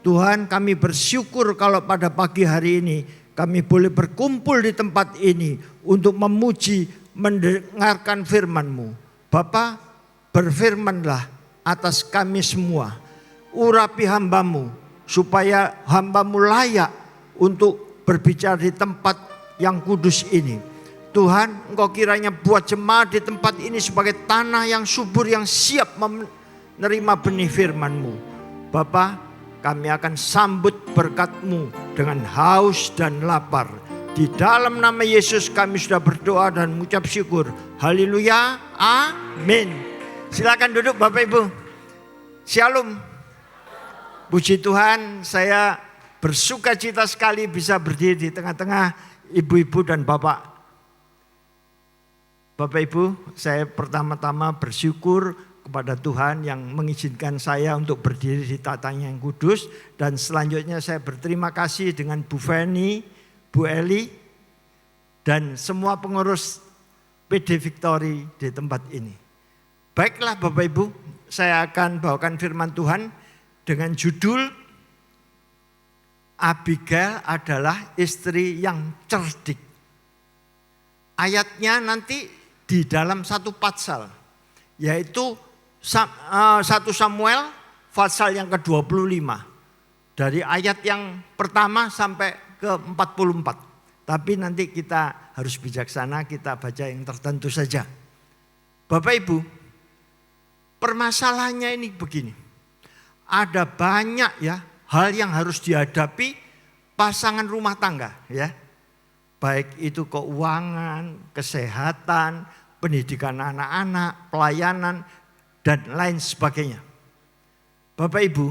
Tuhan, kami bersyukur kalau pada pagi hari ini kami boleh berkumpul di tempat ini untuk memuji, mendengarkan firman-Mu. Bapa, berfirmanlah atas kami semua. Urapi hamba-Mu supaya hamba-Mu layak untuk berbicara di tempat yang kudus ini. Tuhan, Engkau kiranya buat jemaat di tempat ini sebagai tanah yang subur, yang siap menerima benih firman-Mu. Bapa, kami akan sambut berkat-Mu dengan haus dan lapar. Di dalam nama Yesus kami sudah berdoa dan mengucap syukur. Haleluya, amin. Silakan duduk Bapak Ibu. Shalom. Puji Tuhan, saya bersuka cita sekali bisa berdiri di tengah-tengah ibu-ibu dan bapak. Bapak Ibu, saya pertama-tama bersyukur kepada Tuhan yang mengizinkan saya untuk berdiri di tatanya yang kudus. Dan selanjutnya saya berterima kasih dengan Bu Feni, Bu Eli, dan semua pengurus PD Victory di tempat ini. Baiklah Bapak Ibu, saya akan bawakan firman Tuhan dengan judul Abigail adalah istri yang cerdik. Ayatnya nanti di dalam satu pasal, yaitu 1 Samuel pasal yang ke-25. Dari ayat yang pertama sampai ke-44. Tapi nanti kita harus bijaksana, kita baca yang tertentu saja. Bapak Ibu, permasalahannya ini begini. Ada banyak ya hal yang harus dihadapi pasangan rumah tangga ya. Baik itu keuangan, kesehatan, pendidikan anak-anak, pelayanan, dan lain sebagainya. Bapak Ibu,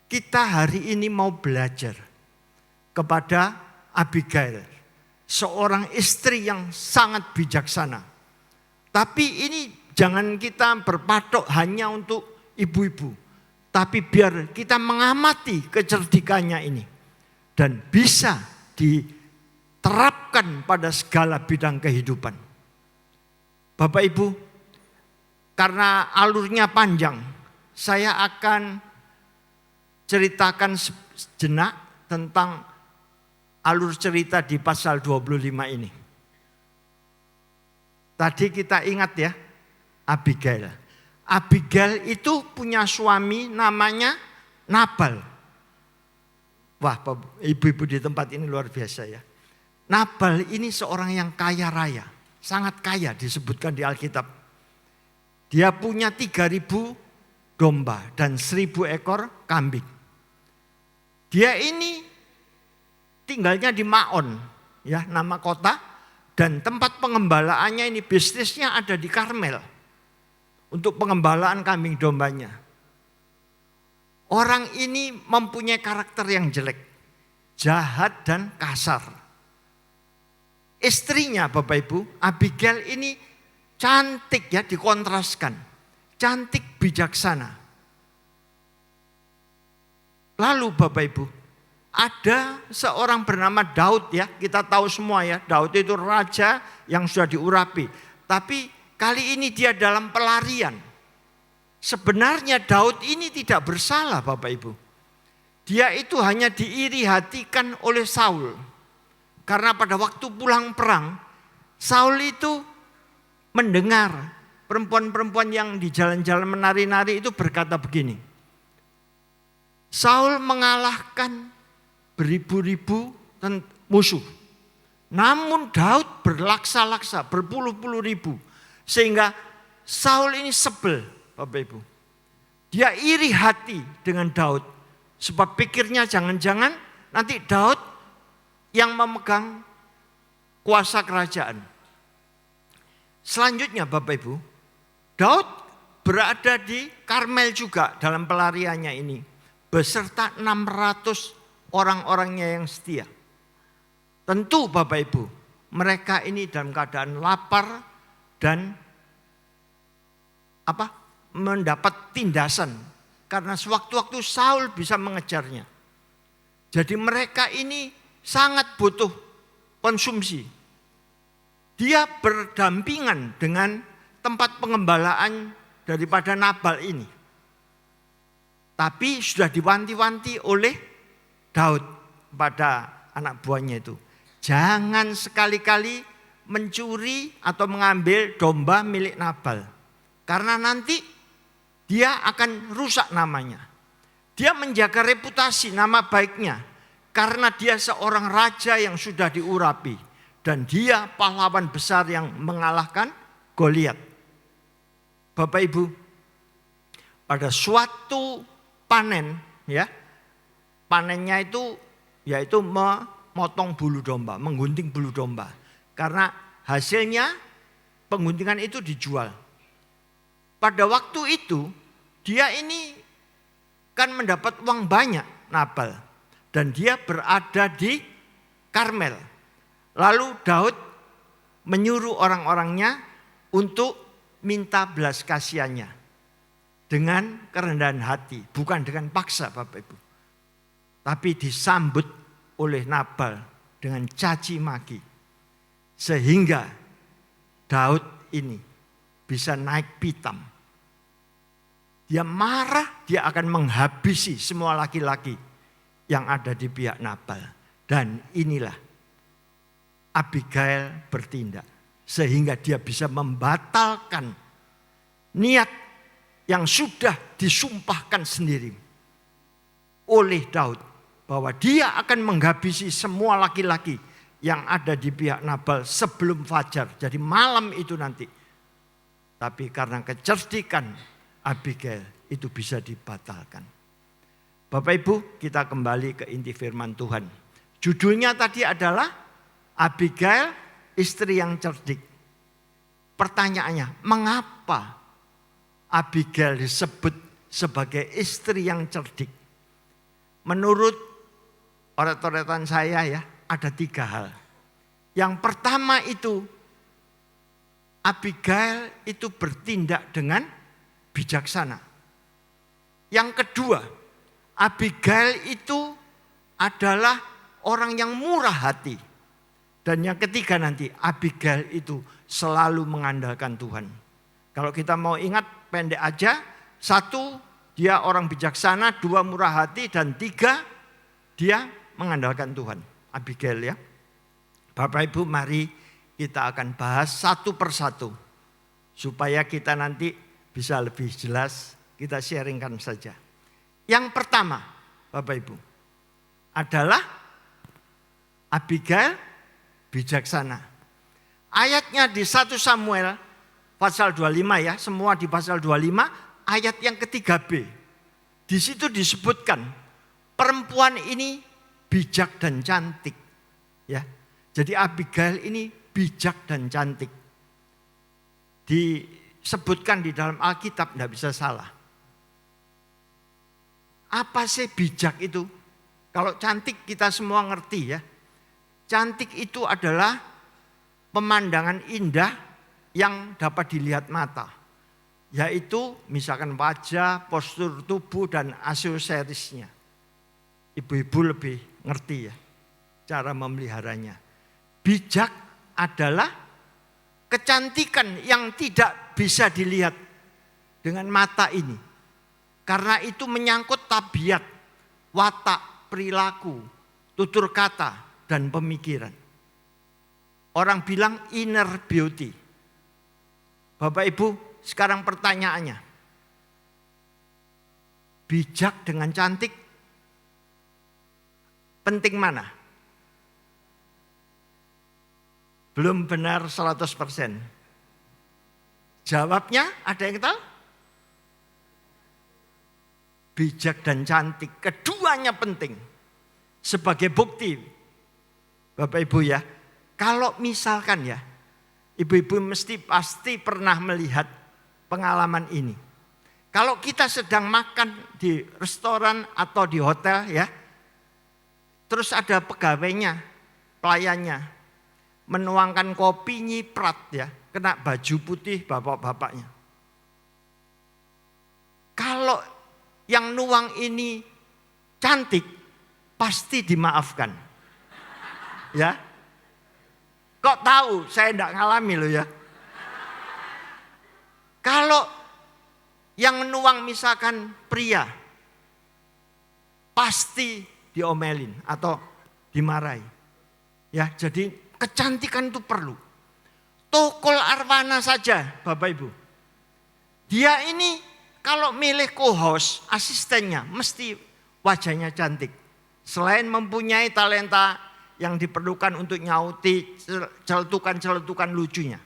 kita hari ini mau belajar kepada Abigail, seorang istri yang sangat bijaksana. Tapi ini jangan kita berpatok hanya untuk ibu-ibu, tapi biar kita mengamati kecerdikannya ini dan bisa diterapkan pada segala bidang kehidupan. Bapak Ibu, karena alurnya panjang, saya akan ceritakan sejenak tentang alur cerita di pasal 25 ini. Tadi kita ingat ya, Abigail. Abigail itu punya suami namanya Nabal. Wah, ibu-ibu di tempat ini luar biasa ya. Nabal ini seorang yang kaya raya, sangat kaya disebutkan di Alkitab. Dia punya 3.000 domba dan 1.000 ekor kambing. Dia ini tinggalnya di Maon, ya nama kota, dan tempat pengembalaannya ini bisnisnya ada di Karmel untuk pengembalaan kambing dombanya. Orang ini mempunyai karakter yang jelek, jahat dan kasar. Istrinya Bapak Ibu, Abigail ini cantik ya, dikontraskan. Cantik bijaksana. Lalu Bapak Ibu, ada seorang bernama Daud ya, kita tahu semua ya, Daud itu raja yang sudah diurapi. Tapi kali ini dia dalam pelarian. Sebenarnya Daud ini tidak bersalah Bapak Ibu. Dia itu hanya diiri hatikan oleh Saul. Karena pada waktu pulang perang, Saul itu mendengar perempuan-perempuan yang di jalan-jalan menari-nari itu berkata begini. Saul mengalahkan beribu-ribu musuh. Namun Daud berlaksa-laksa, berpuluh-puluh ribu. Sehingga Saul ini sebel, Bapak Ibu. Dia iri hati dengan Daud. Sebab pikirnya jangan-jangan nanti Daud yang memegang kuasa kerajaan. Selanjutnya Bapak Ibu, Daud berada di Karmel juga dalam pelariannya ini. Beserta 600 orang-orangnya yang setia. Tentu Bapak Ibu, mereka ini dalam keadaan lapar dan mendapat tindasan. Karena sewaktu-waktu Saul bisa mengejarnya. Jadi mereka ini sangat butuh konsumsi. Dia berdampingan dengan tempat pengembalaan daripada Nabal ini. Tapi sudah diwanti-wanti oleh Daud pada anak buahnya itu. Jangan sekali-kali mencuri atau mengambil domba milik Nabal. Karena nanti dia akan rusak namanya. Dia menjaga reputasi nama baiknya. Karena dia seorang raja yang sudah diurapi. Dan dia pahlawan besar yang mengalahkan Goliat. Bapak Ibu, pada suatu panen, ya, panennya itu yaitu memotong bulu domba, menggunting bulu domba. Karena hasilnya pengguntingan itu dijual. Pada waktu itu dia ini kan mendapat uang banyak, Nabal, dan dia berada di Karmel. Lalu Daud menyuruh orang-orangnya untuk minta belas kasihannya dengan kerendahan hati, bukan dengan paksa, Bapak Ibu. Tapi disambut oleh Nabal dengan caci maki. Sehingga Daud ini bisa naik pitam. Dia marah, dia akan menghabisi semua laki-laki yang ada di pihak Nabal. Dan inilah Abigail bertindak. Sehingga dia bisa membatalkan niat yang sudah disumpahkan sendiri oleh Daud. Bahwa dia akan menghabisi semua laki-laki yang ada di pihak Nabal sebelum fajar. Jadi malam itu nanti. Tapi karena kecerdikan Abigail itu bisa dibatalkan. Bapak Ibu, kita kembali ke inti firman Tuhan. Judulnya tadi adalah Abigail, istri yang cerdik. Pertanyaannya, mengapa Abigail disebut sebagai istri yang cerdik? Menurut oret-oretan saya ya, ada 3 hal. Yang pertama itu, Abigail itu bertindak dengan bijaksana. Yang kedua, Abigail itu adalah orang yang murah hati. Dan yang ketiga nanti, Abigail itu selalu mengandalkan Tuhan. Kalau kita mau ingat pendek aja, 1, dia orang bijaksana, 2, murah hati, dan 3, dia mengandalkan Tuhan. Abigail ya. Bapak Ibu, mari kita akan bahas satu persatu. Supaya kita nanti bisa lebih jelas, kita sharingkan saja. Yang pertama, Bapak Ibu, adalah Abigail bijaksana. Ayatnya di 1 Samuel pasal 25 ya, semua di pasal 25, ayat yang ke-3b. Di situ disebutkan perempuan ini bijak dan cantik. Ya. Jadi Abigail ini bijak dan cantik. Disebutkan di dalam Alkitab, tidak bisa salah. Apa sih bijak itu? Kalau cantik kita semua ngerti ya. Cantik itu adalah pemandangan indah yang dapat dilihat mata. Yaitu misalkan wajah, postur tubuh, dan aksesorisnya. Ibu-ibu lebih ngerti ya cara memeliharanya. Bijak adalah kecantikan yang tidak bisa dilihat dengan mata ini. Karena itu menyangkut tabiat, watak, perilaku, tutur kata, dan pemikiran. Orang bilang inner beauty. Bapak Ibu, sekarang pertanyaannya. Bijak dengan cantik penting mana? Belum benar 100%. Jawabnya ada yang tahu? Bijak dan cantik, keduanya penting. Sebagai bukti, Bapak Ibu ya, kalau misalkan ya, ibu-ibu pasti pernah melihat pengalaman ini. Kalau kita sedang makan di restoran atau di hotel ya, terus ada pegawainya, pelayannya, menuangkan kopi nyiprat ya, kena baju putih bapak-bapaknya. Kalau yang nuang ini cantik, pasti dimaafkan. Ya, kok tahu? Saya tidak ngalami loh ya. Kalau yang menuang misalkan pria, pasti diomelin atau dimarahi. Ya, jadi kecantikan itu perlu. Tukul Arwana saja, Bapak Ibu. Dia ini kalau milih co-host, asistennya mesti wajahnya cantik. Selain mempunyai talenta yang diperlukan untuk nyauti celetukan-celetukan lucunya.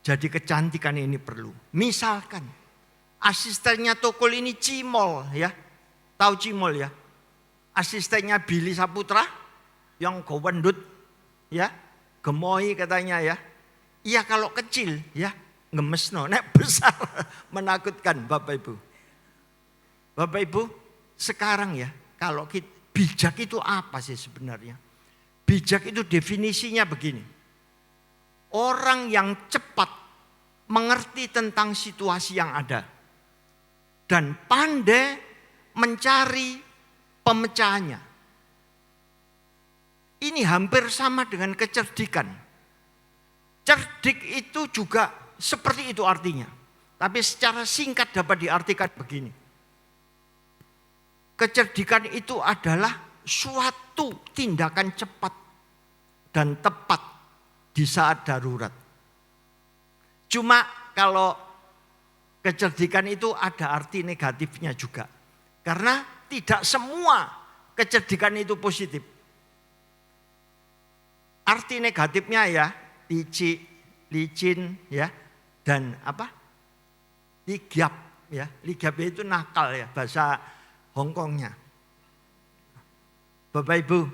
Jadi kecantikan ini perlu. Misalkan asistennya Tukul ini Cimol ya. Tahu Cimol ya? Asistennya Billy Saputra yang gowendut ya, gemoy katanya ya. Iya kalau kecil ya, ngemesno, nek besar menakutkan Bapak Ibu. Bapak Ibu, sekarang ya, kalau bijak itu apa sih sebenarnya? Bijak itu definisinya begini. Orang yang cepat mengerti tentang situasi yang ada dan pandai mencari pemecahannya. Ini hampir sama dengan kecerdikan. Cerdik itu juga seperti itu artinya. Tapi secara singkat dapat diartikan begini. Kecerdikan itu adalah suatu tindakan cepat dan tepat di saat darurat. Cuma kalau kecerdikan itu ada arti negatifnya juga. Karena tidak semua kecerdikan itu positif. Arti negatifnya ya, licin ya, dan apa? Ligap ya. Ligap itu nakal ya, bahasa Hongkongnya. Bapak Ibu,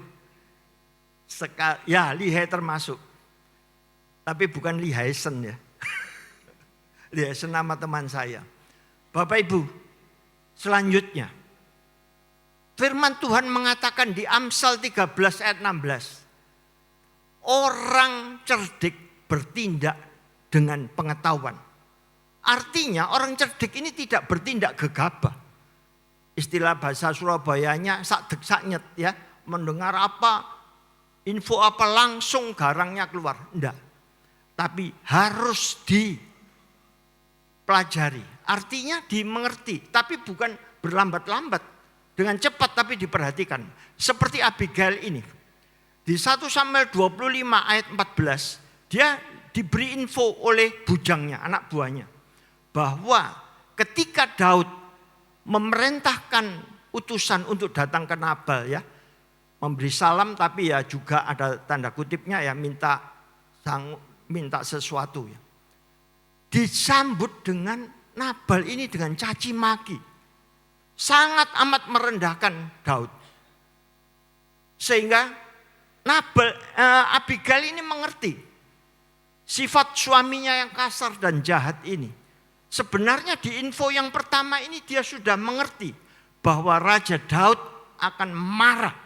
ya lihai termasuk. Tapi bukan Lihaisen ya. Lihaisen nama teman saya. Bapak Ibu, selanjutnya. Firman Tuhan mengatakan di Amsal 13 ayat 16. Orang cerdik bertindak dengan pengetahuan. Artinya orang cerdik ini tidak bertindak gegabah. Istilah bahasa Surabayanya sak dek sak nyet ya. Mendengar apa, info apa langsung garangnya keluar. Enggak. Tapi harus dipelajari. Artinya dimengerti. Tapi bukan berlambat-lambat. Dengan cepat tapi diperhatikan. Seperti Abigail ini. Di 1 Samuel 25 ayat 14. Dia diberi info oleh bujangnya, anak buahnya. Bahwa ketika Daud memerintahkan utusan untuk datang ke Nabal ya. Memberi salam tapi ya juga ada tanda kutipnya ya minta sesuatu ya. Disambut dengan Nabal ini dengan caci maki. Sangat amat merendahkan Daud. Sehingga Abigail ini mengerti sifat suaminya yang kasar dan jahat ini. Sebenarnya di info yang pertama ini dia sudah mengerti bahwa Raja Daud akan marah.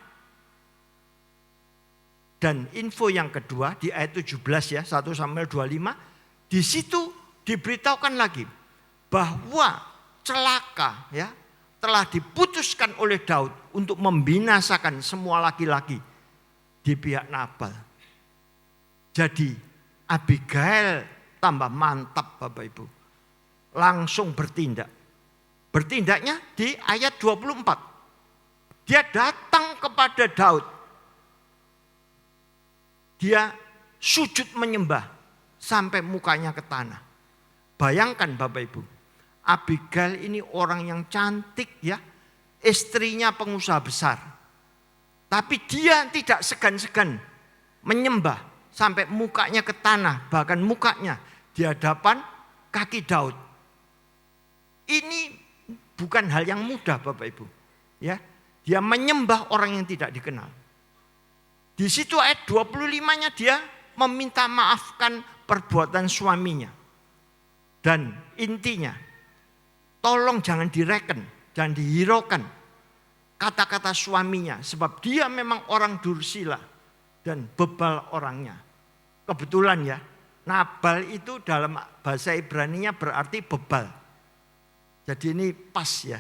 Dan info yang kedua di ayat 17 ya, 1 Samuel 25, di situ diberitahukan lagi bahwa celaka ya telah diputuskan oleh Daud untuk membinasakan semua laki-laki di pihak Nabal. Jadi Abigail tambah mantap Bapak Ibu. Langsung bertindak. Bertindaknya di ayat 24. Dia datang kepada Daud. Dia sujud menyembah sampai mukanya ke tanah. Bayangkan Bapak Ibu. Abigail ini orang yang cantik ya. Istrinya pengusaha besar. Tapi dia tidak segan-segan menyembah sampai mukanya ke tanah. Bahkan mukanya di hadapan kaki Daud. Ini bukan hal yang mudah Bapak Ibu. Ya, dia menyembah orang yang tidak dikenal. Di situ ayat 25-nya dia meminta maafkan perbuatan suaminya. Dan intinya, tolong jangan direken, jangan dihiraukan kata-kata suaminya. Sebab dia memang orang dursila dan bebal orangnya. Kebetulan ya, Nabal itu dalam bahasa Ibraninya berarti bebal. Jadi ini pas ya.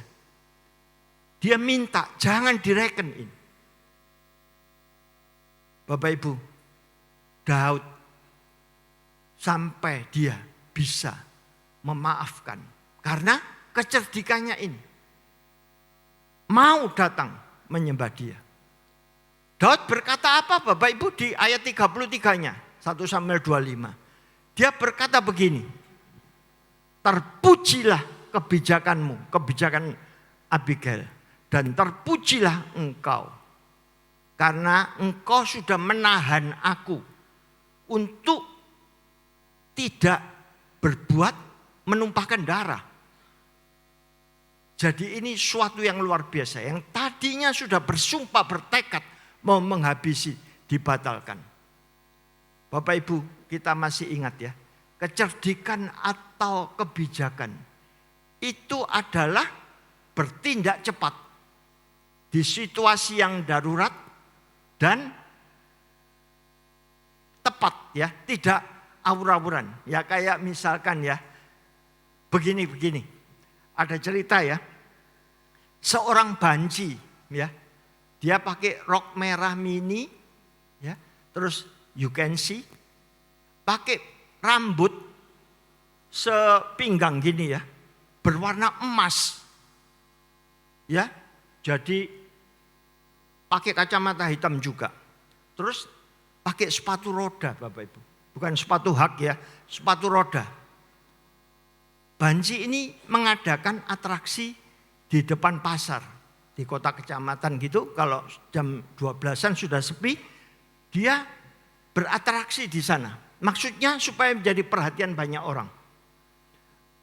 Dia minta jangan direken ini. Bapak Ibu, Daud sampai dia bisa memaafkan. Karena kecerdikannya ini. mau datang menyembah dia. Daud berkata apa Bapak Ibu di ayat 33-nya, 1 Samuel 25. Dia berkata begini, terpujilah kebijakanmu, kebijakan Abigail, dan terpujilah engkau, karena engkau sudah menahan aku untuk tidak berbuat menumpahkan darah. Jadi ini suatu yang luar biasa, yang tadinya sudah bersumpah bertekad mau menghabisi, dibatalkan. Bapak Ibu, kita masih ingat ya, kecerdikan atau kebijakan itu adalah bertindak cepat di situasi yang darurat dan tepat ya, tidak awur-awuran. Ya kayak misalkan ya, begini. Ada cerita ya, seorang banci ya, dia pakai rok merah mini ya, terus you can see, pakai rambut sepinggang gini ya, berwarna emas. Ya, jadi pakai kacamata hitam juga. Terus pakai sepatu roda Bapak Ibu. Bukan sepatu hak ya, sepatu roda. Banci ini mengadakan atraksi di depan pasar. Di kota kecamatan gitu, kalau jam 12-an sudah sepi, dia beratraksi di sana. Maksudnya supaya menjadi perhatian banyak orang.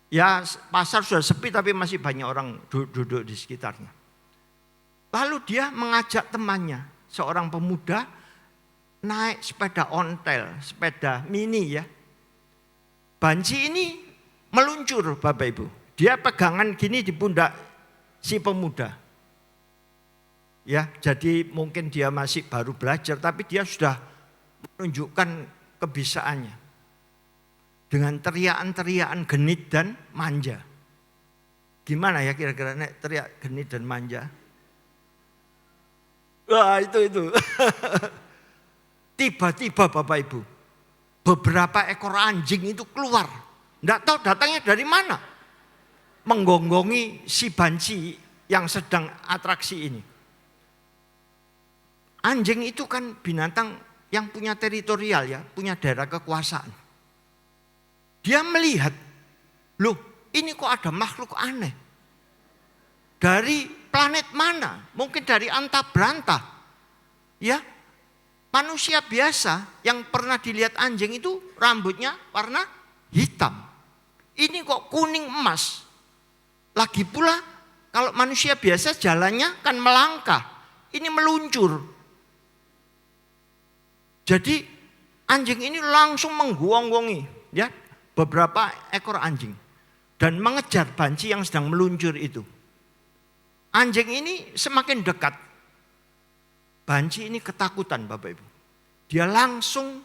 Ya pasar sudah sepi tapi masih banyak orang duduk di sekitarnya. Lalu dia mengajak temannya, seorang pemuda naik sepeda ontel, sepeda mini ya. Banci ini meluncur Bapak Ibu. Dia pegangan gini di pundak si pemuda. Ya, jadi mungkin dia masih baru belajar tapi dia sudah menunjukkan kebisaannya. Dengan teriakan-teriakan genit dan manja. Gimana ya kira-kira teriak genit dan manja? Wah itu. Tiba-tiba Bapak Ibu, beberapa ekor anjing itu keluar. Tidak tahu datangnya dari mana. Menggonggongi si banci yang sedang atraksi ini. Anjing itu kan binatang yang punya teritorial ya, punya daerah kekuasaan. Dia melihat, loh ini kok ada makhluk aneh. Dari planet mana? Mungkin dari anta berantah. Ya, manusia biasa yang pernah dilihat anjing itu rambutnya warna hitam. Ini kok kuning emas. Lagi pula kalau manusia biasa jalannya kan melangkah. Ini meluncur. Jadi anjing ini langsung menggongongi ya, beberapa ekor anjing. Dan mengejar banci yang sedang meluncur itu. Anjing ini semakin dekat. Banci ini ketakutan Bapak Ibu. Dia langsung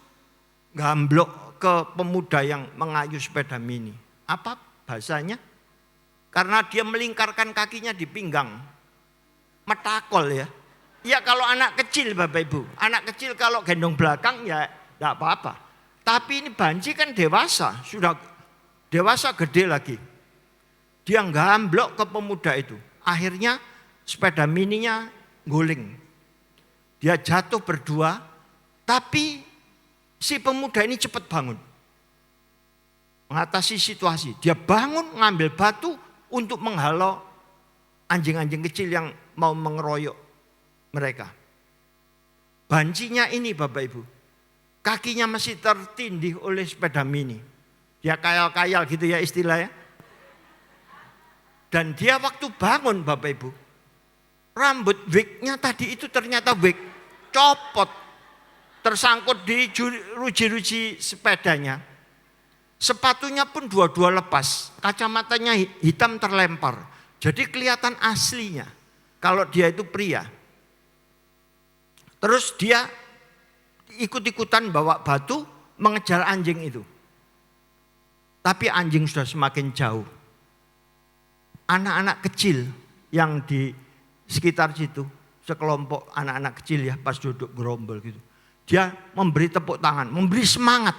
gamblok ke pemuda yang mengayuh sepeda mini. Apa bahasanya? Karena dia melingkarkan kakinya di pinggang. Metakol ya. Ya kalau anak kecil Bapak Ibu. Anak kecil kalau gendong belakang ya tidak apa-apa. Tapi ini banci kan dewasa. Sudah dewasa gede lagi. Dia gamblok ke pemuda itu. Akhirnya sepeda mininya guling. Dia jatuh berdua. Tapi si pemuda ini cepat bangun. Mengatasi situasi. Dia bangun ngambil batu untuk menghalau anjing-anjing kecil yang mau mengeroyok mereka. Bancinya ini Bapak Ibu, kakinya masih tertindih oleh sepeda mini. Dia kayal-kayal gitu ya istilahnya. Dan dia waktu bangun Bapak Ibu, rambut wignya tadi itu ternyata wig copot. Tersangkut di ruji-ruji sepedanya. Sepatunya pun dua-dua lepas. Kacamatanya hitam terlempar. Jadi kelihatan aslinya kalau dia itu pria. Terus dia ikut-ikutan bawa batu mengejar anjing itu. Tapi anjing sudah semakin jauh. Anak-anak kecil yang di sekitar situ, sekelompok anak-anak kecil ya pas duduk gerombol gitu. Dia memberi tepuk tangan, memberi semangat,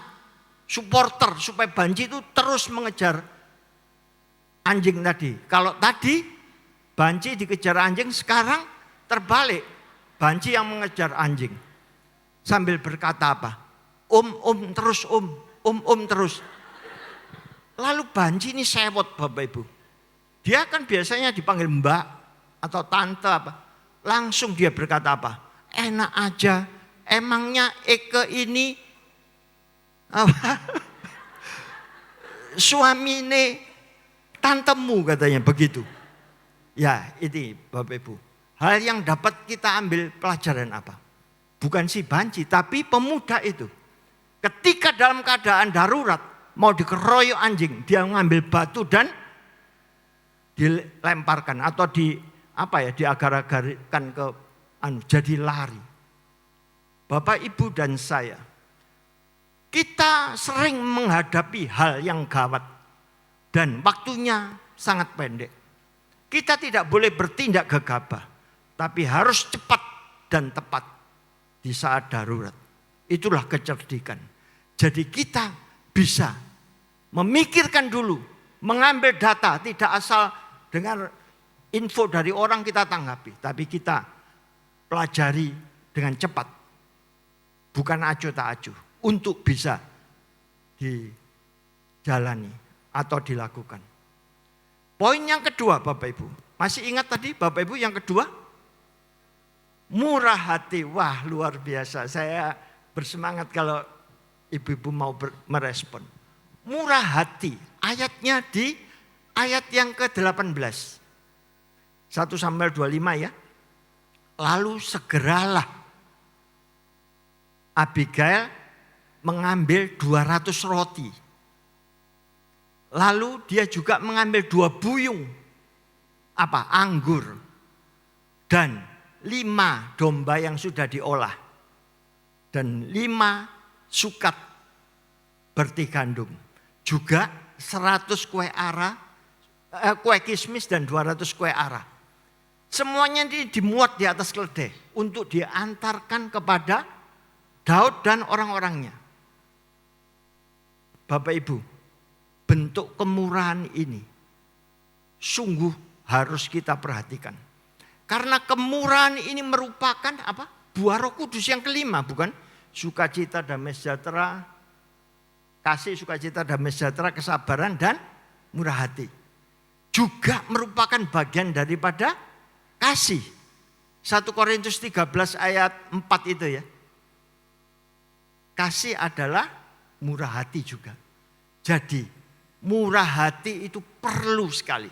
supporter supaya banci itu terus mengejar anjing tadi. Kalau tadi banci dikejar anjing, sekarang terbalik. Banci yang mengejar anjing. Sambil berkata apa? Terus terus. Lalu banci ini sewot Bapak Ibu. Dia kan biasanya dipanggil mbak atau tante apa. Langsung dia berkata apa? Enak aja, emangnya Eke ini suamine tantemu katanya begitu. Ya ini Bapak Ibu. Hal yang dapat kita ambil pelajaran apa? Bukan si banci tapi pemuda itu. Ketika dalam keadaan darurat mau dikeroyok anjing, dia mengambil batu dan dilemparkan atau diagar-agarkan ke jadi lari. Bapak Ibu dan saya, kita sering menghadapi hal yang gawat dan waktunya sangat pendek. Kita tidak boleh bertindak gegabah, tapi harus cepat dan tepat di saat darurat. Itulah kecerdikan. Jadi kita bisa memikirkan dulu, mengambil data, tidak asal dengar info dari orang kita tanggapi, tapi kita pelajari dengan cepat, bukan acuh tak acuh, untuk bisa dijalani atau dilakukan. Poin yang kedua Bapak Ibu, masih ingat tadi Bapak Ibu yang kedua? Murah hati, wah luar biasa, saya bersemangat kalau ibu-ibu mau merespon. Murah hati, ayatnya di ayat yang ke-18. 1 Samuel 25 ya. Lalu segeralah Abigail mengambil 200 roti. Lalu dia juga mengambil 2 buyung anggur dan 5 domba yang sudah diolah dan 5 sukat berti gandum. Juga 100 kue kismis dan 200 kue ara. Semuanya ini dimuat di atas keledai untuk diantarkan kepada Daud dan orang-orangnya. Bapak Ibu, bentuk kemurahan ini sungguh harus kita perhatikan. Karena kemurahan ini merupakan buah Roh Kudus yang kelima, bukan? Sukacita, damai sejahtera, kasih, sukacita, damai sejahtera, kesabaran dan murah hati. Juga merupakan bagian daripada kasih. 1 Korintus 13 ayat 4 itu ya. Kasih adalah murah hati juga. Jadi murah hati itu perlu sekali.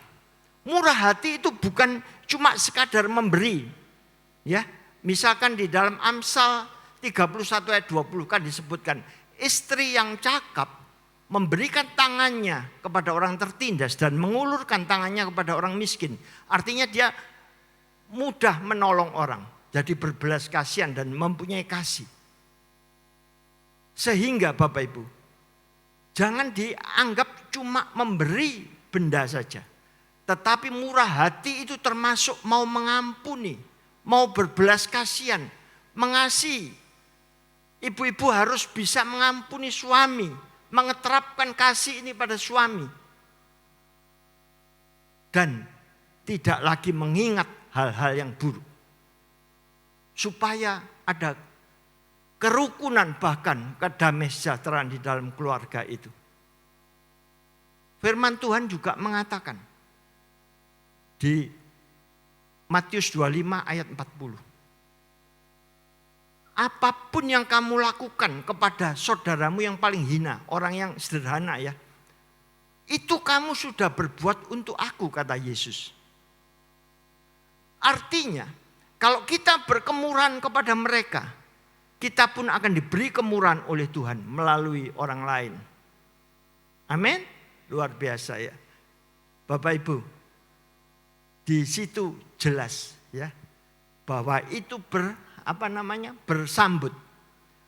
Murah hati itu bukan cuma sekadar memberi. Ya, misalkan di dalam Amsal 31 ayat 20 kan disebutkan, istri yang cakap memberikan tangannya kepada orang tertindas dan mengulurkan tangannya kepada orang miskin. Artinya dia mudah menolong orang, jadi berbelas kasihan dan mempunyai kasih. Sehingga Bapak Ibu, jangan dianggap cuma memberi benda saja. Tetapi murah hati itu termasuk mau mengampuni, mau berbelas kasihan, mengasihi. Ibu-ibu harus bisa mengampuni suami, mengeterapkan kasih ini pada suami. Dan tidak lagi mengingat hal-hal yang buruk. Supaya ada kerukunan bahkan kedamaian sejahteraan di dalam keluarga itu. Firman Tuhan juga mengatakan di Matius 25 ayat 40. Apapun yang kamu lakukan kepada saudaramu yang paling hina, orang yang sederhana ya, itu kamu sudah berbuat untuk aku, kata Yesus. Artinya, kalau kita berkemurahan kepada mereka, kita pun akan diberi kemurahan oleh Tuhan melalui orang lain. Amin. Luar biasa ya. Bapak Ibu, di situ jelas ya bahwa itu bersambut.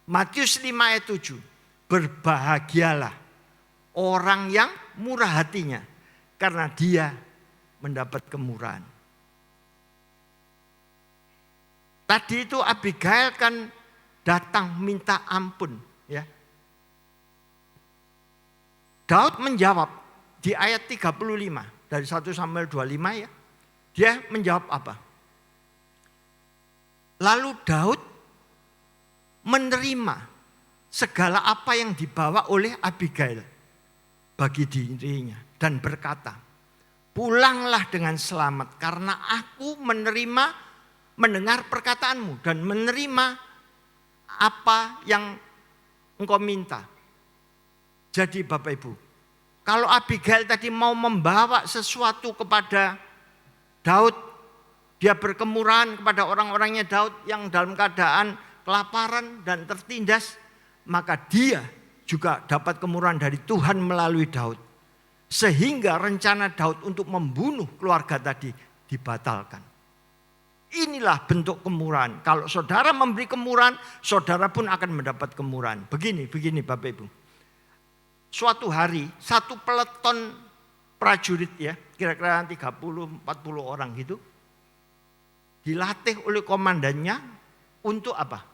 Matius 5 ayat 7. Berbahagialah orang yang murah hatinya, karena dia mendapat kemurahan. Tadi itu Abigail kan datang minta ampun ya. Daud menjawab di ayat 35 dari 1 Samuel 25 ya. Dia menjawab apa? Lalu Daud menerima segala apa yang dibawa oleh Abigail bagi dirinya dan berkata, pulanglah dengan selamat karena aku mendengar perkataanmu dan menerima apa yang engkau minta. Jadi Bapak Ibu, kalau Abigail tadi mau membawa sesuatu kepada Daud, dia berkemurahan kepada orang-orangnya Daud yang dalam keadaan kelaparan dan tertindas, maka dia juga dapat kemurahan dari Tuhan melalui Daud. Sehingga rencana Daud untuk membunuh keluarga tadi dibatalkan. Inilah bentuk kemurahan. Kalau saudara memberi kemurahan, saudara pun akan mendapat kemurahan. Begini Bapak Ibu. Suatu hari, satu peleton prajurit ya, kira-kira 30-40 orang gitu, dilatih oleh komandannya untuk apa?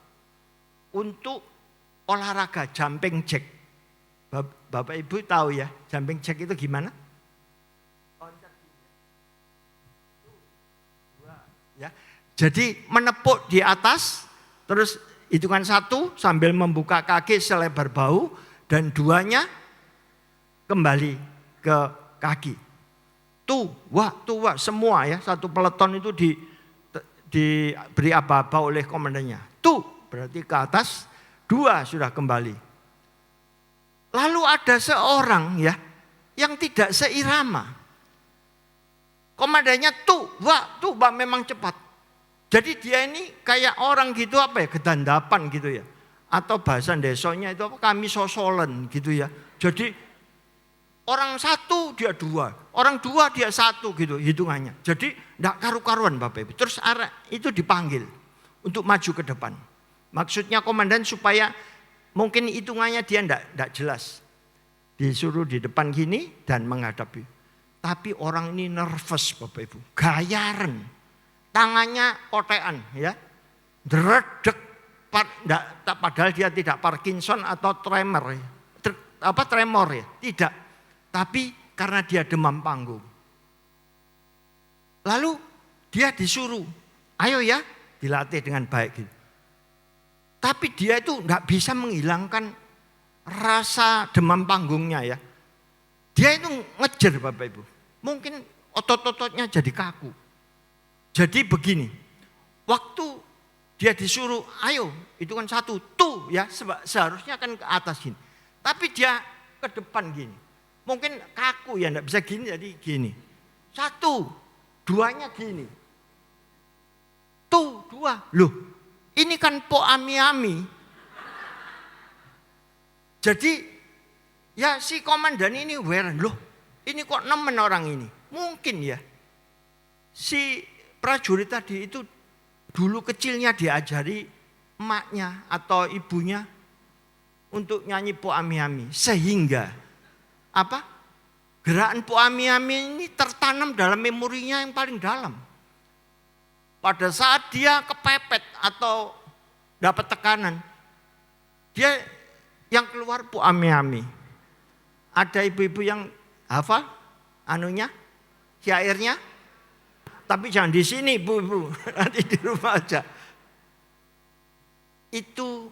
Untuk olahraga jumping jack. Bapak Ibu tahu ya, jumping jack itu gimana? Ya. Jadi menepuk di atas, terus hitungan 1 sambil membuka kaki selebar bahu, dan 2-nya kembali ke kaki. Tuh, semua ya, satu peleton itu diberi aba-aba oleh komandannya. Tuh, berarti ke atas, 2 sudah kembali. Lalu ada seorang ya yang tidak seirama. Komandannya tuh memang cepat. Jadi dia ini kayak orang gitu apa ya, gedandapan gitu ya. Atau bahasa desanya itu apa, kami sosolen gitu ya. Jadi orang 1 dia 2, orang 2 dia 1 gitu hitungannya. Jadi enggak karu-karuan Bapak Ibu. Terus itu dipanggil untuk maju ke depan. Maksudnya komandan supaya mungkin hitungannya dia enggak jelas. Disuruh di depan gini dan menghadapi. Tapi orang ini nervous Bapak Ibu. Gayaran. Tangannya kotean ya. Dredeg. Padahal dia tidak Parkinson atau tremor ya. Tidak. Tapi karena dia demam panggung. Lalu dia disuruh. Ayo ya. Dilatih dengan baik gitu. Tapi dia itu enggak bisa menghilangkan rasa demam panggungnya ya. Dia itu ngejar Bapak Ibu. Mungkin otot-ototnya jadi kaku. Jadi begini. Waktu dia disuruh, ayo itu kan 1 tuh ya. Seharusnya kan ke atas gini. Tapi dia ke depan gini. Mungkin kaku ya, enggak bisa gini jadi gini. 1, 2-nya gini. Tuh 2. Loh. Ini kan po ami-ami. Jadi ya si komandan ini heran. Loh ini kok nemen orang ini. Mungkin ya si prajurit tadi itu dulu kecilnya diajari emaknya atau ibunya untuk nyanyi po ami-ami. Sehingga apa? Gerakan po ami-ami ini tertanam dalam memorinya yang paling dalam. Pada saat dia kepepet atau dapat tekanan, dia yang keluar po ami-ami. Ada ibu-ibu yang hafal syairnya. Tapi jangan di sini ibu-ibu, nanti di rumah aja. Itu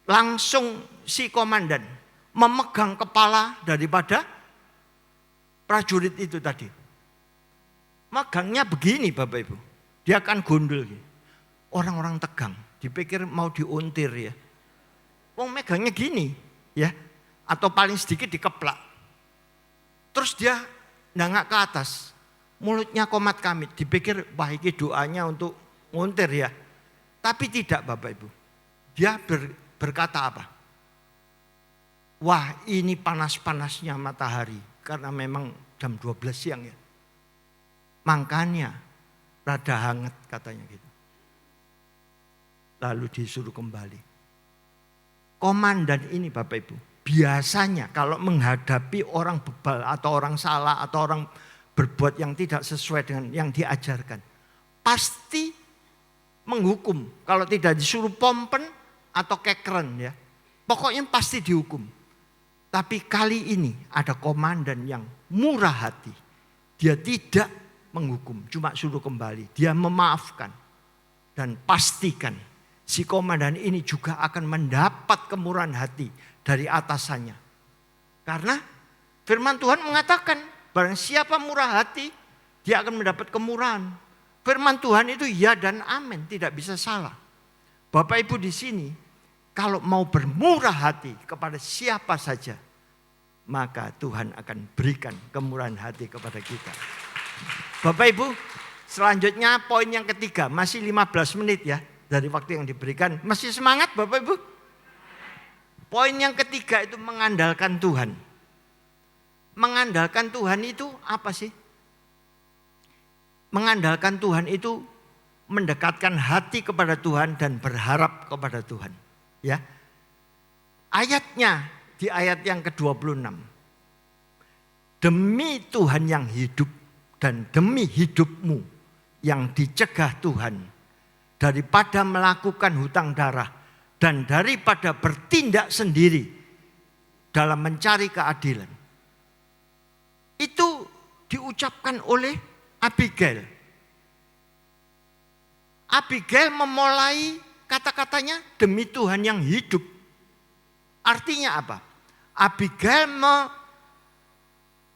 langsung si komandan memegang kepala daripada prajurit itu tadi. Megangnya begini Bapak Ibu. Dia akan gondol. Orang-orang tegang. Dipikir mau diuntir ya. Wong megangnya gini ya. Atau paling sedikit dikeplak. Terus dia nangak ke atas. Mulutnya komat kamit. Dipikir wah ini doanya untuk nguntir ya. Tapi tidak Bapak Ibu. Dia berkata apa? Wah ini panas-panasnya matahari. Karena memang jam 12 siang ya. Makanya rada hangat katanya gitu. Lalu disuruh kembali. Komandan ini Bapak Ibu, biasanya kalau menghadapi orang bebal atau orang salah atau orang berbuat yang tidak sesuai dengan yang diajarkan, pasti menghukum. Kalau tidak disuruh pompen atau kekeren ya, pokoknya pasti dihukum. Tapi kali ini ada komandan yang murah hati. Dia tidak menghukum, cuma suruh kembali. Dia memaafkan. Dan pastikan si komandan ini juga akan mendapat kemurahan hati dari atasannya. Karena firman Tuhan mengatakan, barang siapa murah hati, dia akan mendapat kemurahan. Firman Tuhan itu ya dan amin, tidak bisa salah. Bapak Ibu di sini, kalau mau bermurah hati kepada siapa saja, maka Tuhan akan berikan kemurahan hati kepada kita. Bapak Ibu, selanjutnya poin yang ketiga, masih 15 menit ya dari waktu yang diberikan. Masih semangat Bapak Ibu? Poin yang ketiga itu mengandalkan Tuhan. Mengandalkan Tuhan itu apa sih? Mengandalkan Tuhan itu mendekatkan hati kepada Tuhan dan berharap kepada Tuhan. Ya. Ayatnya di ayat yang ke-26. Demi Tuhan yang hidup dan demi hidupmu yang dicegah Tuhan daripada melakukan hutang darah dan daripada bertindak sendiri dalam mencari keadilan. Itu diucapkan oleh Abigail. Abigail memulai kata-katanya demi Tuhan yang hidup. Artinya apa? Abigail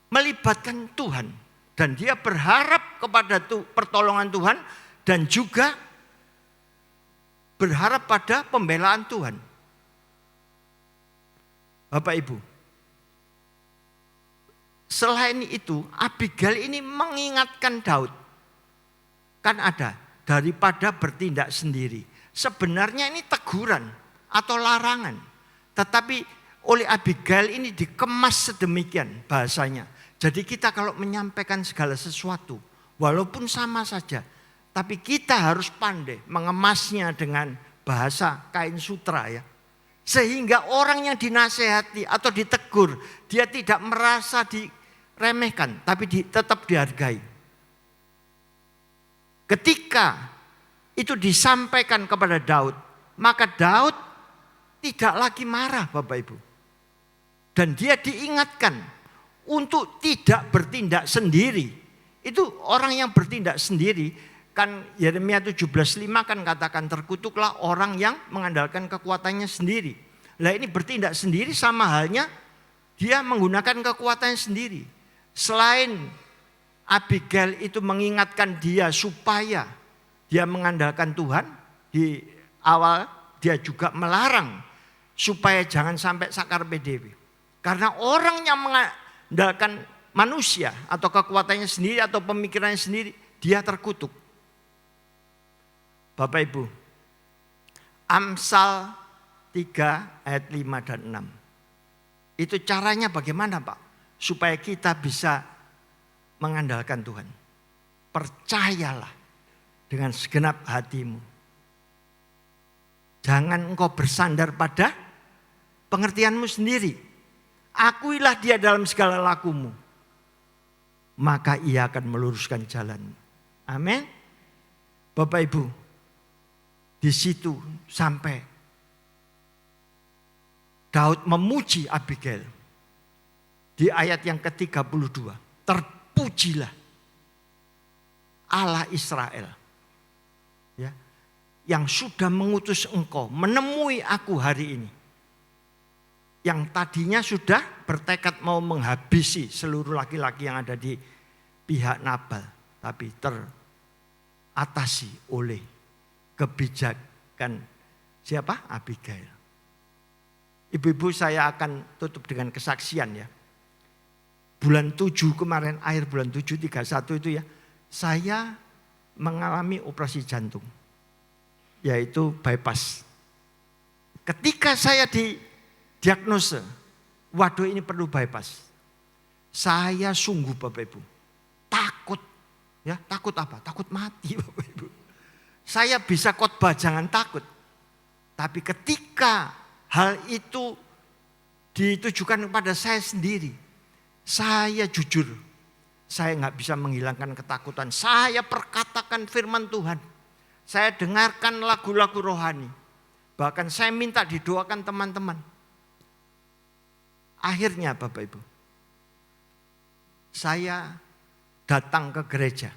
melibatkan Tuhan. Dan dia berharap kepada pertolongan Tuhan. Dan juga berharap pada pembelaan Tuhan. Bapak Ibu. Selain itu Abigail ini mengingatkan Daud. Kan ada. Daripada bertindak sendiri. Sebenarnya ini teguran atau larangan. Tetapi oleh Abigail ini dikemas sedemikian bahasanya. Jadi kita kalau menyampaikan segala sesuatu, walaupun sama saja, tapi kita harus pandai mengemasnya dengan bahasa kain sutra ya. Sehingga orang yang dinasehati atau ditegur, dia tidak merasa diremehkan, tapi tetap dihargai. Ketika itu disampaikan kepada Daud, maka Daud tidak lagi marah Bapak Ibu. Dan dia diingatkan untuk tidak bertindak sendiri. Itu orang yang bertindak sendiri, kan Yeremia 17:5 kan katakan terkutuklah orang yang mengandalkan kekuatannya sendiri. Lah ini bertindak sendiri sama halnya dia menggunakan kekuatannya sendiri. Selain Abigail itu mengingatkan dia supaya dia mengandalkan Tuhan, di awal dia juga melarang supaya jangan sampai sakar PDW. Karena orang yang mengandalkan manusia atau kekuatannya sendiri atau pemikirannya sendiri, dia terkutuk. Bapak Ibu, Amsal 3 ayat 5 dan 6. Itu caranya bagaimana Pak? Supaya kita bisa mengandalkan Tuhan. Percayalah dengan segenap hatimu. Jangan engkau bersandar pada pengertianmu sendiri. Akuilah dia dalam segala lakumu. Maka ia akan meluruskan jalanmu. Amin. Bapak Ibu, di situ sampai Daud memuji Abigail. Di ayat yang ke-32. Terpujilah Allah Israel. Ya, yang sudah mengutus engkau menemui aku hari ini. Yang tadinya sudah bertekad mau menghabisi seluruh laki-laki yang ada di pihak Nabal. Tapi teratasi oleh kebijakan siapa? Abigail. Ibu-ibu, saya akan tutup dengan kesaksian ya. Bulan 7 kemarin, akhir bulan 7, 31 itu ya. Saya mengalami operasi jantung. Yaitu bypass. Ketika saya didiagnosa, waduh ini perlu bypass. Saya sungguh Bapak Ibu, takut. Ya, takut apa? Takut mati Bapak Ibu. Saya bisa khotbah jangan takut. Tapi ketika hal itu ditujukan kepada saya sendiri, saya jujur, saya nggak bisa menghilangkan ketakutan. Saya perkatakan firman Tuhan. Saya dengarkan lagu-lagu rohani. Bahkan saya minta didoakan teman-teman. Akhirnya Bapak Ibu, saya datang ke gereja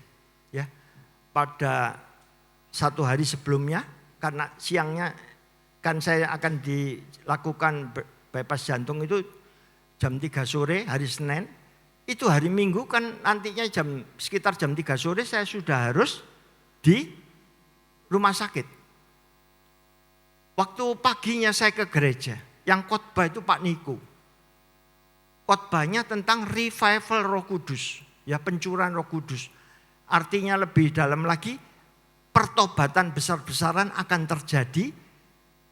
ya. Pada satu hari sebelumnya, karena siangnya kan saya akan dilakukan bypass jantung itu jam 3 sore hari Senin. Itu hari Minggu kan nantinya sekitar jam 3 sore saya sudah harus di rumah sakit. Waktu paginya saya ke gereja, yang khotbah itu Pak Niko. Khotbahnya tentang revival Roh Kudus, ya pencurahan Roh Kudus. Artinya lebih dalam lagi, pertobatan besar-besaran akan terjadi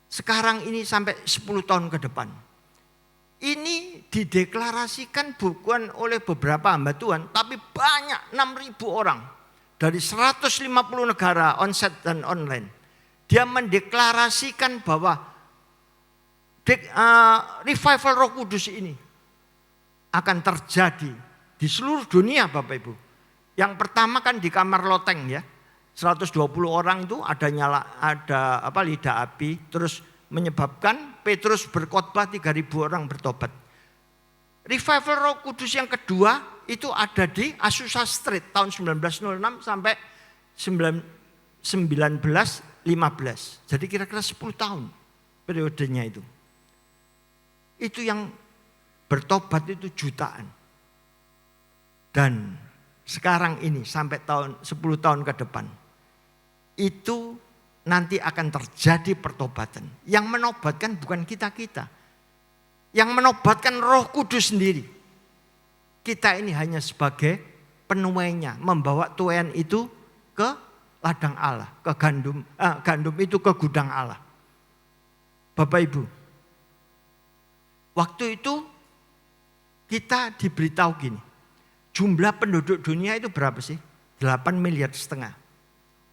sekarang ini sampai 10 tahun ke depan. Ini dideklarasikan bukan oleh beberapa hamba Tuhan, tapi banyak 6.000 orang dari 150 negara onsite dan online. Dia mendeklarasikan bahwa revival Roh Kudus ini akan terjadi di seluruh dunia, Bapak Ibu. Yang pertama kan di kamar loteng ya, 120 orang itu ada lidah api, terus menyebabkan Petrus berkhotbah 3.000 orang bertobat. Revival Roh Kudus yang kedua itu ada di Azusa Street tahun 1906 sampai 1915. Jadi kira-kira 10 tahun periodenya itu. Itu yang bertobat itu jutaan. Dan sekarang ini sampai 10 tahun ke depan itu nanti akan terjadi pertobatan. Yang menobatkan bukan kita-kita. Yang menobatkan Roh Kudus sendiri. Kita ini hanya sebagai penuainya, membawa tuaian itu ke ladang Allah, ke gandum itu ke gudang Allah. Bapak Ibu, waktu itu kita diberitahu gini, jumlah penduduk dunia itu berapa sih? 8,5 miliar.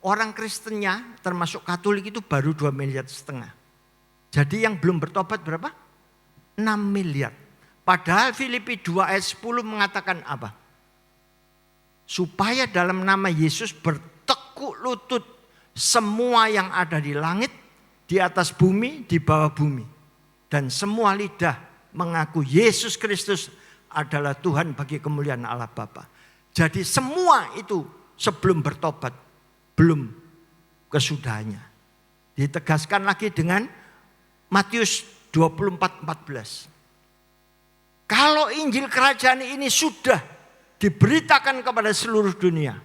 Orang Kristennya termasuk Katolik itu baru 2,5 miliar. Jadi yang belum bertobat berapa? 6 miliar. Padahal Filipi 2 ayat 10 mengatakan apa? Supaya dalam nama Yesus bertekuk lutut semua yang ada di langit, di atas bumi, di bawah bumi. Dan semua lidah mengaku Yesus Kristus adalah Tuhan bagi kemuliaan Allah Bapa. Jadi semua itu sebelum bertobat belum kesudahannya. Ditegaskan lagi dengan Matius 24:14. Kalau Injil Kerajaan ini sudah diberitakan kepada seluruh dunia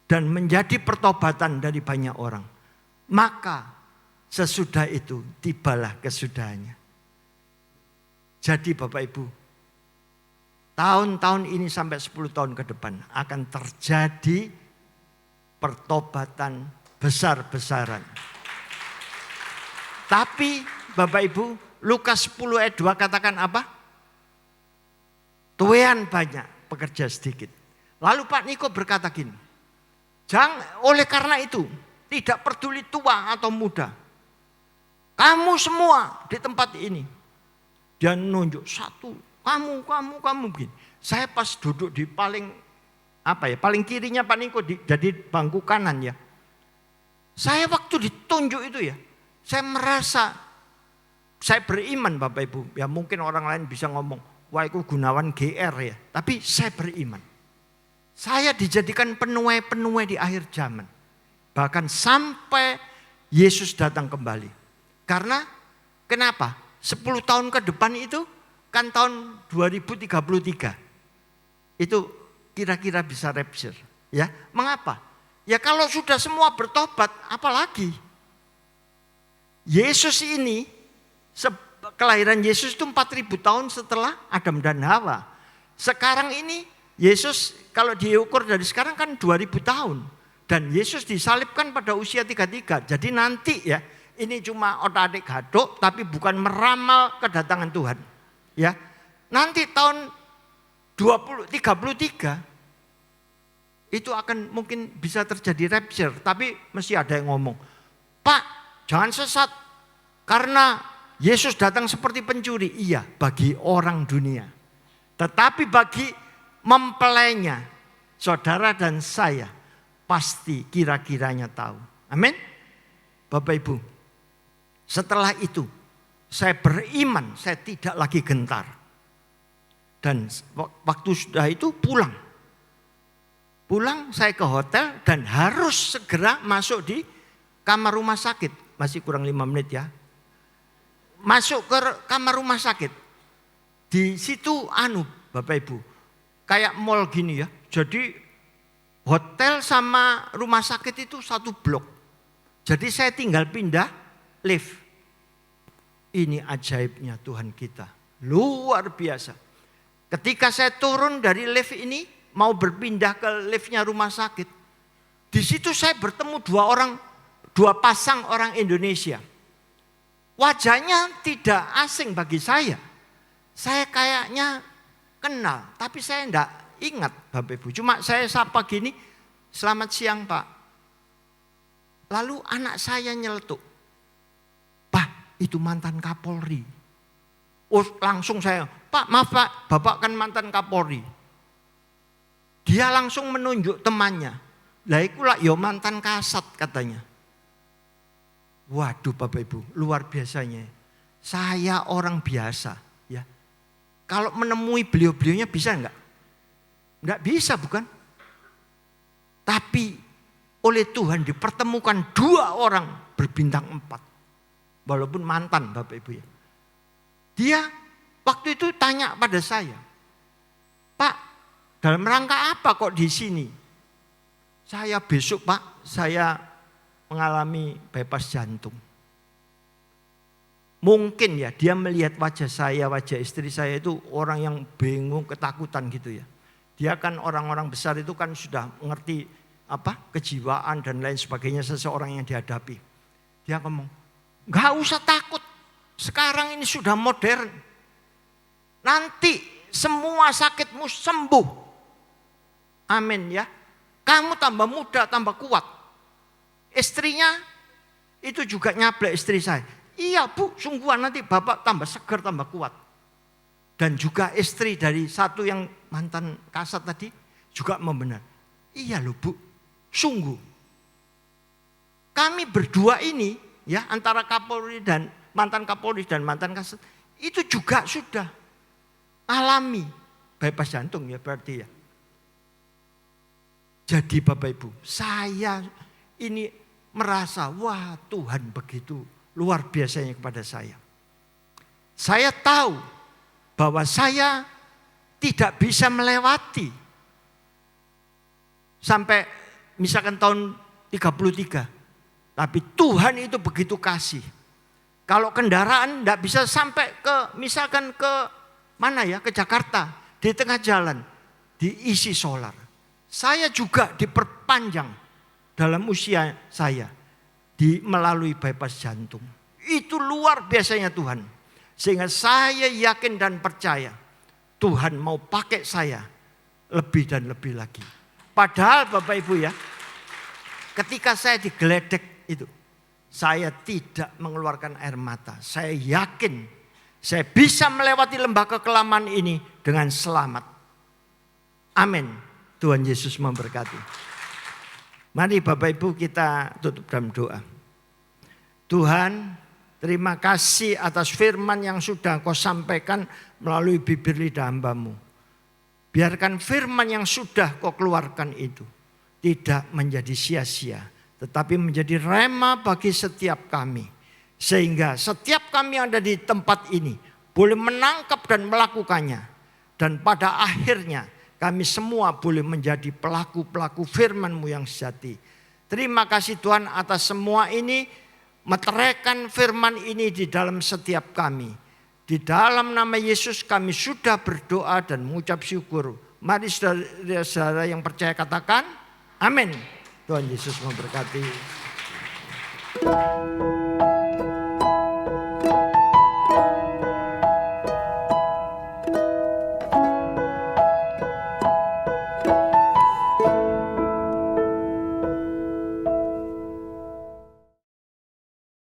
dan menjadi pertobatan dari banyak orang, maka sesudah itu tibalah kesudahannya. Jadi Bapak Ibu, tahun-tahun ini sampai 10 tahun ke depan akan terjadi pertobatan besar-besaran. Tapi Bapak Ibu, Lukas 10 ayat 2 katakan apa? Tuaian banyak, pekerja sedikit. Lalu Pak Niko berkata gini, oleh karena itu tidak peduli tua atau muda, kamu semua di tempat ini. Dia nunjuk satu, kamu begini. Saya pas duduk di paling kirinya Pak Niko, jadi bangku kanan ya. Saya waktu ditunjuk itu ya, saya merasa saya beriman Bapak Ibu. Ya mungkin orang lain bisa ngomong, wah itu Gunawan GR ya. Tapi saya beriman. Saya dijadikan penuai-penuai di akhir zaman. Bahkan sampai Yesus datang kembali. Karena kenapa? 10 tahun ke depan itu kan tahun 2033. Itu kira-kira bisa rapture. Ya, mengapa? Ya kalau sudah semua bertobat, apalagi? Yesus ini, kelahiran Yesus itu 4.000 tahun setelah Adam dan Hawa. Sekarang ini Yesus kalau diukur dari sekarang kan 2.000 tahun. Dan Yesus disalibkan pada usia 33. Jadi nanti ya, ini cuma otak-atik gadok tapi bukan meramal kedatangan Tuhan. Ya. Nanti tahun 2033 itu akan mungkin bisa terjadi rapture, tapi mesti ada yang ngomong, "Pak, jangan sesat karena Yesus datang seperti pencuri." Iya, bagi orang dunia. Tetapi bagi mempelainya, saudara dan saya pasti kira-kiranya tahu. Amin. Bapak Ibu, setelah itu saya beriman, saya tidak lagi gentar. Dan waktu sudah itu pulang. Pulang saya ke hotel dan harus segera masuk di kamar rumah sakit. Masih kurang 5 menit ya. Masuk ke kamar rumah sakit. Di situ Bapak Ibu, kayak mall gini ya. Jadi hotel sama rumah sakit itu satu blok. Jadi saya tinggal pindah lift. Ini ajaibnya Tuhan kita. Luar biasa. Ketika saya turun dari lift ini, mau berpindah ke liftnya rumah sakit. Di situ saya bertemu dua pasang orang Indonesia. Wajahnya tidak asing bagi saya. Saya kayaknya kenal, tapi saya enggak ingat Bapak Ibu. Cuma saya sapa gini, selamat siang Pak. Lalu anak saya nyeletuk, Pak itu mantan Kapolri. Oh langsung saya, Pak maaf Pak, Bapak kan mantan Kapolri. Dia langsung menunjuk temannya. Lah ikulah ya mantan Kasat katanya. Waduh Bapak Ibu, luar biasanya. Saya orang biasa ya. Kalau menemui beliau-beliaunya bisa enggak? Enggak bisa bukan? Tapi oleh Tuhan dipertemukan 2 orang berbintang 4. Walaupun mantan Bapak Ibu ya. Dia waktu itu tanya pada saya, Pak, dalam rangka apa kok di sini? Saya besok Pak, saya mengalami bypass jantung. Mungkin ya dia melihat wajah saya, wajah istri saya itu orang yang bingung, ketakutan gitu ya. Dia kan orang-orang besar itu kan sudah mengerti kejiwaan dan lain sebagainya seseorang yang dihadapi. Dia ngomong, gak usah takut, sekarang ini sudah modern. Nanti semua sakitmu sembuh. Amin ya. Kamu tambah muda, tambah kuat. Istrinya itu juga nyablek istri saya. Iya Bu, sungguhan nanti Bapak tambah segar, tambah kuat. Dan juga istri dari satu yang mantan Kasat tadi juga membenar. Iya loh Bu, sungguh. Kami berdua ini ya antara Kapolri dan mantan Kapolri dan mantan Kasat itu juga sudah alami bypass jantung ya berarti ya. Jadi Bapak Ibu, saya ini merasa wah Tuhan begitu luar biasanya kepada saya. Saya tahu bahwa saya tidak bisa melewati sampai misalkan tahun 33. Tapi Tuhan itu begitu kasih. Kalau kendaraan tidak bisa sampai ke misalkan ke mana ya, ke Jakarta, di tengah jalan diisi solar. Saya juga diperpanjang dalam usia saya melalui bypass jantung. Itu luar biasanya Tuhan. Sehingga saya yakin dan percaya Tuhan mau pakai saya lebih dan lebih lagi. Padahal Bapak Ibu ya, ketika saya digeledek itu, saya tidak mengeluarkan air mata. Saya yakin saya bisa melewati lembah kekelaman ini dengan selamat. Amin. Tuhan Yesus memberkati. Mari Bapak Ibu kita tutup dalam doa. Tuhan, terima kasih atas firman yang sudah Kau sampaikan melalui bibir lidah hamba-Mu. Biarkan firman yang sudah Kau keluarkan itu tidak menjadi sia-sia, tetapi menjadi rema bagi setiap kami. Sehingga setiap kami yang ada di tempat ini boleh menangkap dan melakukannya. Dan pada akhirnya kami semua boleh menjadi pelaku-pelaku firman-Mu yang sejati. Terima kasih Tuhan atas semua ini. Meteraikan firman ini di dalam setiap kami. Di dalam nama Yesus kami sudah berdoa dan mengucap syukur. Mari saudara-saudara yang percaya katakan amin. Tuhan Yesus memberkati.